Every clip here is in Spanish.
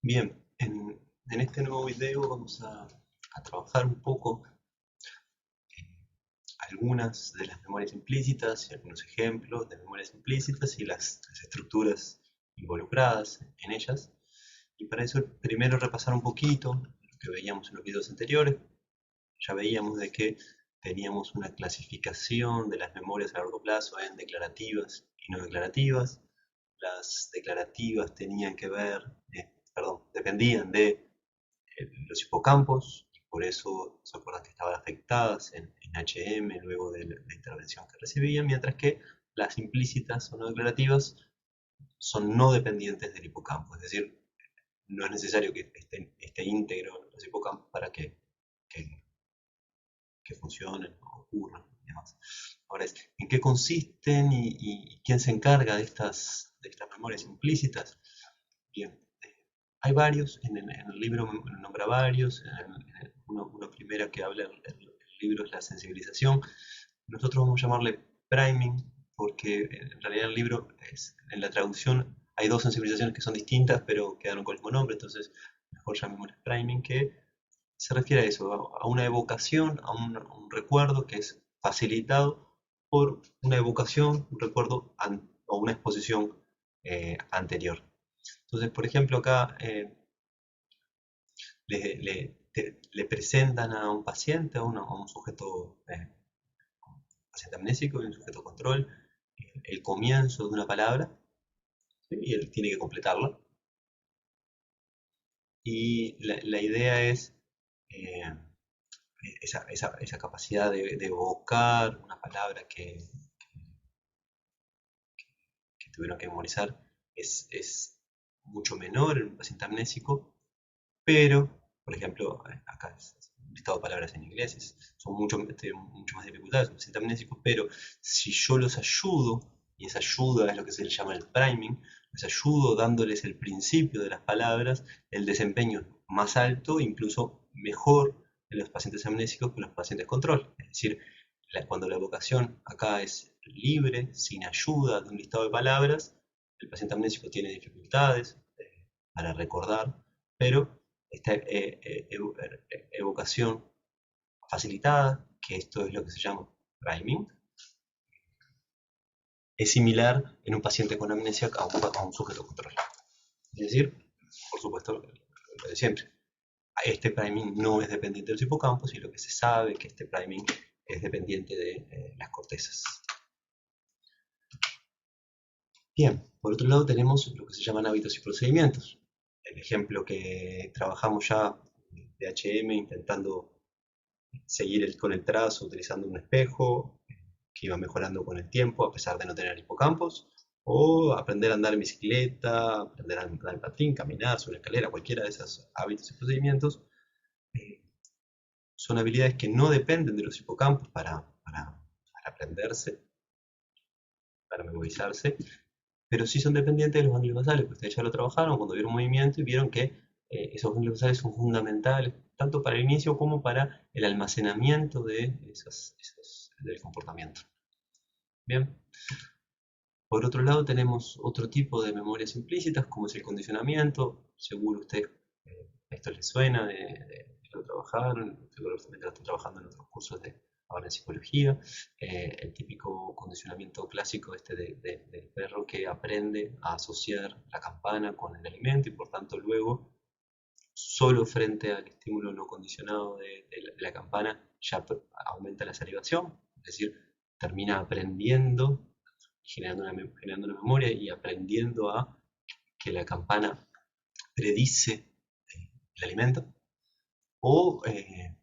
Bien, en este nuevo video vamos a trabajar un poco algunas de las memorias implícitas y algunos ejemplos de memorias implícitas y las estructuras involucradas en ellas. Y para eso primero repasar un poquito lo que veíamos en los videos anteriores. Ya veíamos de que teníamos una clasificación de las memorias a largo plazo en declarativas y no declarativas. Las declarativas tenían que ver, dependían de los hipocampos, y por eso se acuerdan que estaban afectadas en HM luego de la intervención que recibían, mientras que las implícitas o no declarativas son no dependientes del hipocampo, es decir, no es necesario que esté íntegro los hipocampos para que, que funcionen o ocurran y demás. Ahora es, ¿en qué consisten y quién se encarga de estas memorias implícitas? Bien, hay varios, en el libro nombra varios, una primera que habla el libro es la sensibilización. Nosotros vamos a llamarle priming, porque en realidad el libro, en la traducción, hay dos sensibilizaciones que son distintas, pero quedaron con el mismo nombre, entonces mejor llamémosle priming, que se refiere a eso, a una evocación, a un recuerdo que es facilitado por una evocación, un recuerdo o una exposición anterior. Entonces, por ejemplo, acá le presentan a un paciente, a un sujeto, paciente amnésico y un sujeto control, el comienzo de una palabra, ¿sí? Y él tiene que completarla. Y la idea es eh, esa capacidad de evocar una palabra que tuvieron que memorizar es mucho menor en un paciente amnésico, pero, por ejemplo, acá es un listado de palabras en inglés, son mucho más dificultades, un paciente amnésico, pero si yo los ayudo, y esa ayuda es lo que se le llama el priming, les ayudo dándoles el principio de las palabras, el desempeño es más alto, incluso mejor en los pacientes amnésicos que en los pacientes control. Es decir, cuando la evocación acá es libre, sin ayuda de un listado de palabras, el paciente amnésico tiene dificultades para recordar, pero esta evocación facilitada, que esto es lo que se llama priming, es similar en un paciente con amnesia a un sujeto control. Es decir, por supuesto, lo de siempre. Este priming no es dependiente de los hipocampos y lo que se sabe que este priming es dependiente de las cortezas. Bien, por otro lado tenemos lo que se llaman hábitos y procedimientos. El ejemplo que trabajamos ya de HM intentando seguir con el trazo utilizando un espejo que iba mejorando con el tiempo a pesar de no tener hipocampos, o aprender a andar en bicicleta, aprender a andar en patín, caminar sobre la escalera, cualquiera de esos hábitos y procedimientos, eh, son habilidades que no dependen de los hipocampos para aprenderse, para memorizarse, pero sí son dependientes de los ganglios basales, porque ustedes ya lo trabajaron cuando vieron movimiento y vieron que esos ganglios basales son fundamentales tanto para el inicio como para el almacenamiento de del comportamiento. Bien, por otro lado tenemos otro tipo de memorias implícitas como es el condicionamiento, seguro usted esto les suena de lo trabajaron, seguramente lo están trabajando en otros cursos de ahora en psicología, el típico condicionamiento clásico del perro que aprende a asociar la campana con el alimento y por tanto luego solo frente al estímulo no condicionado de la campana ya aumenta la salivación, es decir, termina aprendiendo, generando una memoria y aprendiendo a que la campana predice el alimento. O el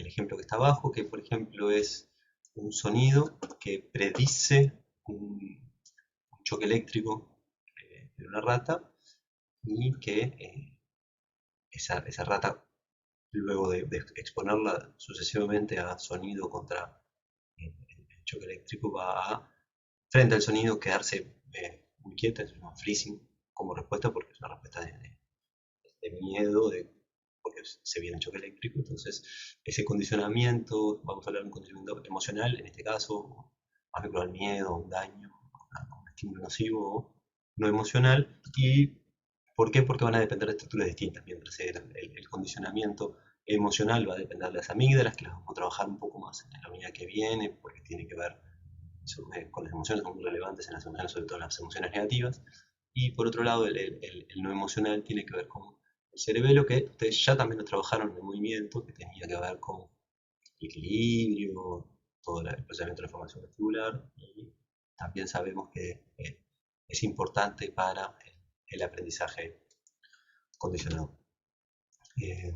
ejemplo que está abajo, que por ejemplo es un sonido que predice un choque eléctrico de una rata y que esa rata, luego de exponerla sucesivamente a sonido contra el choque eléctrico, va a, frente al sonido, quedarse muy quieta, es un freezing como respuesta, porque es una respuesta de miedo, porque se viene el choque eléctrico. Entonces, ese condicionamiento, vamos a hablar de un condicionamiento emocional, en este caso, más vinculado al miedo, a un daño, a un estímulo nocivo, no emocional, y ¿Por qué? Porque van a depender de estructuras distintas, mientras el condicionamiento emocional va a depender de las amígdalas, que las vamos a trabajar un poco más en la unidad que viene, porque tiene que ver con las emociones, son muy relevantes en las emociones, sobre todo las emociones negativas. Y por otro lado, el no emocional tiene que ver con el cerebelo, que ustedes ya también lo trabajaron en el movimiento, que tenía que ver con el equilibrio, todo el procesamiento de la información vestibular, y también sabemos que es importante para el aprendizaje condicionado. Eh,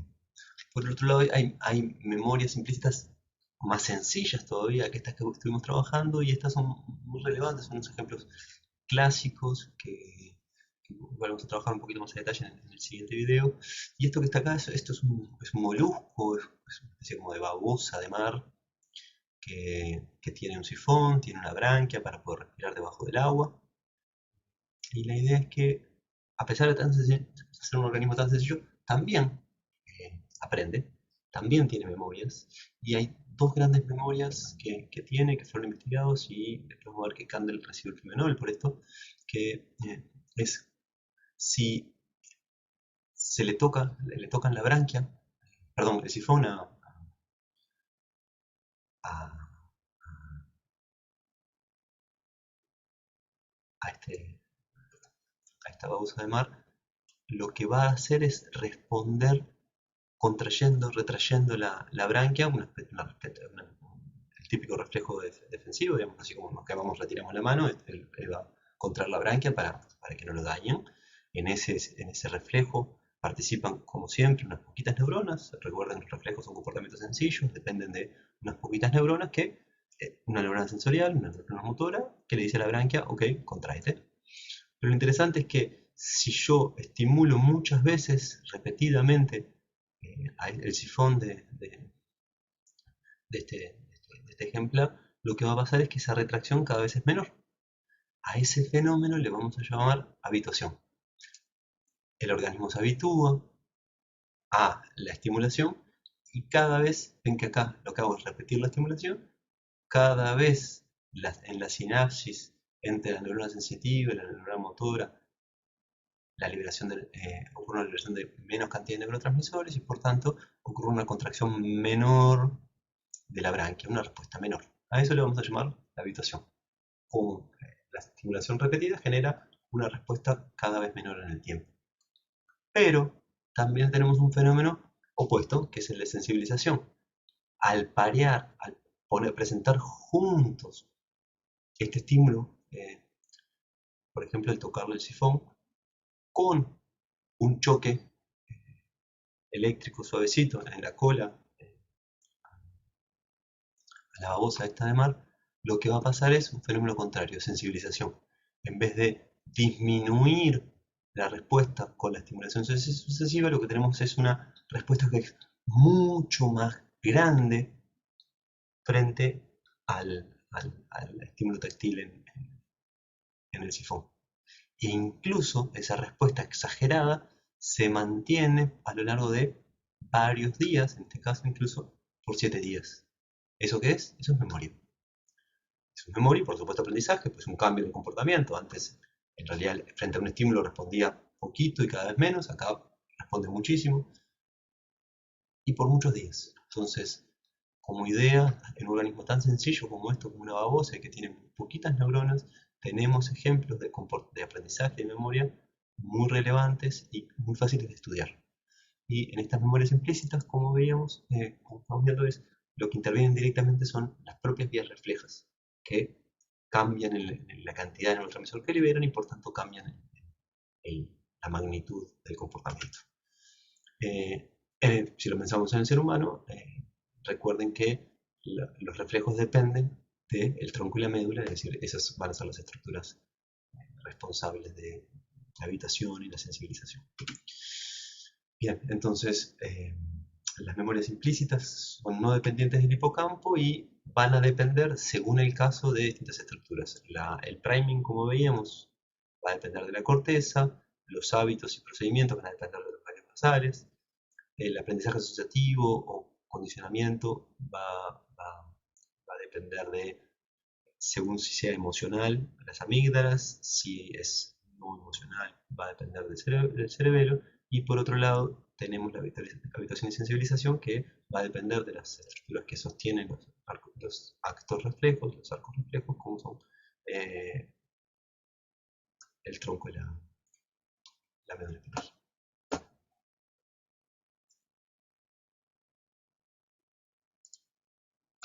por otro lado, hay memorias implícitas más sencillas todavía que estas que estuvimos trabajando, y estas son muy relevantes, son unos ejemplos clásicos que vamos a trabajar un poquito más a detalle en el siguiente video. Y esto que está acá, esto es un molusco, es una especie como de babosa de mar que tiene un sifón, tiene una branquia para poder respirar debajo del agua. Y la idea es que, a pesar de ser un organismo tan sencillo, también aprende, también tiene memorias. Y hay dos grandes memorias que tiene, que fueron investigados, y después vamos a ver que Candle recibe el premio Nobel por esto, que es si le tocan la branquia, perdón, el sifón a- a a esta babosa de mar, lo que va a hacer es responder contrayendo, retrayendo la branquia, el típico reflejo defensivo, digamos, así como nos quemamos, retiramos la mano, él va a contraer la branquia para que no lo dañen. En ese reflejo participan, como siempre, unas poquitas neuronas. Recuerden, los reflejos son comportamientos sencillos, dependen de unas poquitas neuronas una neurona sensorial, una neurona motora, que le dice a la branquia, ok, contraete. Pero lo interesante es que si yo estimulo muchas veces, repetidamente, el sifón de este ejemplar, lo que va a pasar es que esa retracción cada vez es menor. A ese fenómeno le vamos a llamar habituación. El organismo se habitúa a la estimulación, y cada vez, ven que acá lo que hago es repetir la estimulación, cada vez en la sinapsis entre la neurona sensitiva y la neurona motora, ocurre una liberación de menos cantidad de neurotransmisores, y por tanto ocurre una contracción menor de la branquia, una respuesta menor. A eso le vamos a llamar la habituación. Como la estimulación repetida genera una respuesta cada vez menor en el tiempo. Pero también tenemos un fenómeno opuesto, que es el de sensibilización. Al parear, al presentar juntos este estímulo, por ejemplo, el tocarle el sifón, con un choque eléctrico suavecito en la cola, a la babosa esta de mar, lo que va a pasar es un fenómeno contrario, sensibilización. En vez de disminuir la respuesta con la estimulación sucesiva, lo que tenemos es una respuesta que es mucho más grande frente al estímulo táctil en el sifón. E incluso esa respuesta exagerada se mantiene a lo largo de varios días, en este caso incluso por 7 días. ¿Eso qué es? Eso es memoria. Es un memoria y por supuesto aprendizaje, pues un cambio de comportamiento. Antes, en realidad, frente a un estímulo respondía poquito y cada vez menos, acá responde muchísimo y por muchos días. Entonces, como idea, en un organismo tan sencillo como esto, como una babosa que tiene poquitas neuronas, tenemos ejemplos de aprendizaje y memoria muy relevantes y muy fáciles de estudiar. Y en estas memorias implícitas, como veíamos, como estamos viendo, lo que intervienen directamente son las propias vías reflejas, que cambian en la cantidad de neurotransmisor que liberan, y por tanto cambian la magnitud del comportamiento. Si lo pensamos en el ser humano, recuerden que los reflejos dependen del tronco y la médula, es decir, esas van a ser las estructuras responsables de la habitación y la sensibilización. Bien, entonces las memorias implícitas son no dependientes del hipocampo y van a depender, según el caso, de distintas estructuras. El priming, como veíamos, va a depender de la corteza, los hábitos y procedimientos van a depender de los ganglios basales, el aprendizaje asociativo o condicionamiento va a depender de, según si sea emocional, las amígdalas, si es no emocional, va a depender del cerebelo. Y por otro lado, tenemos la habituación y sensibilización, que va a depender de las estructuras que sostienen los actos reflejos, los arcos reflejos, como son el tronco y la médula espinal.